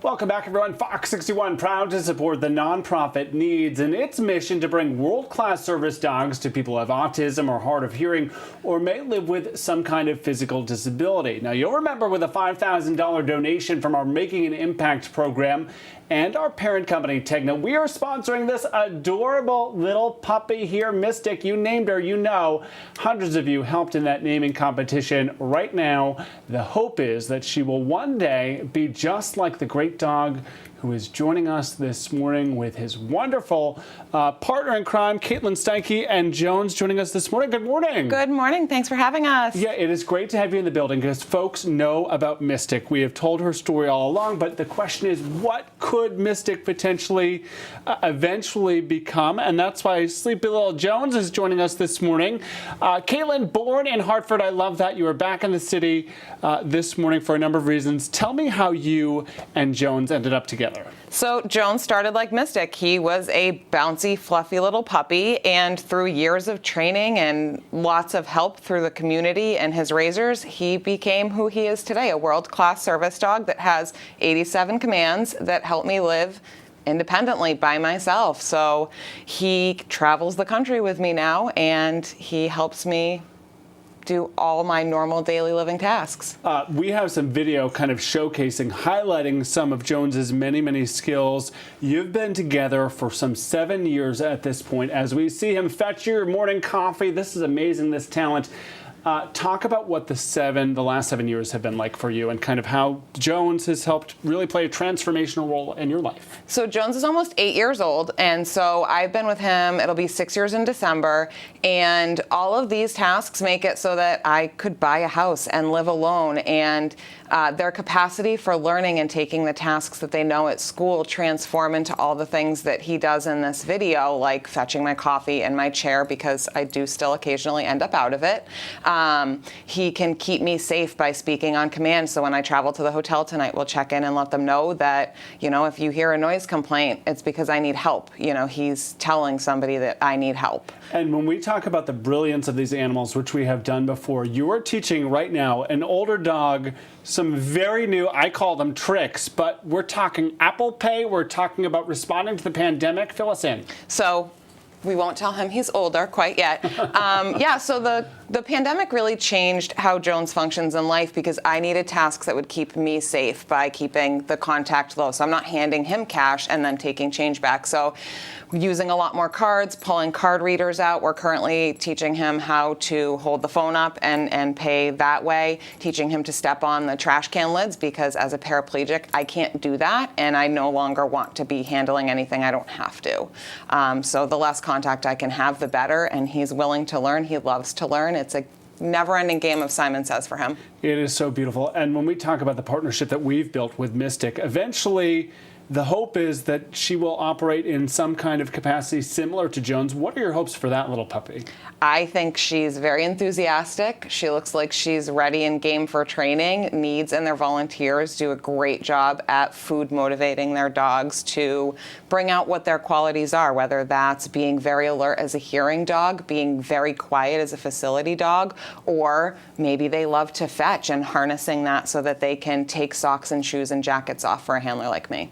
Welcome back, everyone. Fox 61 proud to support the nonprofit NEADS and its mission to bring world-class service dogs to people who have autism or hard of hearing or may live with some kind of physical disability. Now, you'll remember with a $5,000 donation from our Making an Impact program and our parent company, Tegna, we are sponsoring this adorable little puppy here, Mystic. You named her, you know. Hundreds of you helped in that naming competition. Right now, the hope is that she will one day be just like the great dog who is joining us this morning with his wonderful partner in crime, Caitlin Steinke and Jones, joining us this morning. Good morning. Good morning. Thanks for having us. Yeah, it is great to have you in the building because folks know about Mystic. We have told her story all along, but the question is, what could Mystic potentially eventually become? And that's why Sleepy Little Jones is joining us this morning. Caitlin, born in Hartford, I love that. You are back in the city this morning for a number of reasons. Tell me how you and Jones ended up together. So Jones started like Mystic. He was a bouncy, fluffy little puppy, and through years of training and lots of help through the community and his raisers, he became who he is today, a world-class service dog that has 87 commands that help me live independently by myself. So he travels the country with me now, and he helps me do all my normal daily living tasks. We have some video kind of showcasing, highlighting some of Jones's many, many skills. You've been together for some 7 years at this point. As we see him fetch your morning coffee, this is amazing, this talent. Talk about what the last 7 years have been like for you and kind of how Jones has helped really play a transformational role in your life. So Jones is almost 8 years old, and so I've been with him, it'll be 6 years in December, and all of these tasks make it so that I could buy a house and live alone, and their capacity for learning and taking the tasks that they know at school transform into all the things that he does in this video, like fetching my coffee in my chair, because I do still occasionally end up out of it. He can keep me safe by speaking on command. So when I travel to the hotel tonight, we'll check in and let them know that, you know, if you hear a noise complaint, it's because I need help. You know, he's telling somebody that I need help. And when we talk about the brilliance of these animals, which we have done before, you are teaching right now an older dog some very new, I call them tricks, but we're talking Apple Pay, we're talking about responding to the pandemic. Fill us in. So we won't tell him he's older quite yet. Yeah, so the pandemic really changed how Jones functions in life because I needed tasks that would keep me safe by keeping the contact low. So I'm not handing him cash and then taking change back. So using a lot more cards, pulling card readers out. We're currently teaching him how to hold the phone up and pay that way, teaching him to step on the trash can lids because as a paraplegic, I can't do that, and I no longer want to be handling anything I don't have to. So the less contact I can have, the better, and he's willing to learn. He loves to learn. It's a never-ending game of Simon Says for him. It is so beautiful. And when we talk about the partnership that we've built with Mystic, eventually the hope is that she will operate in some kind of capacity similar to Jones. What are your hopes for that little puppy? I think she's very enthusiastic. She looks like she's ready and game for training. NEADS and their volunteers do a great job at food motivating their dogs to bring out what their qualities are, whether that's being very alert as a hearing dog, being very quiet as a facility dog, or maybe they love to fetch and harnessing that so that they can take socks and shoes and jackets off for a handler like me.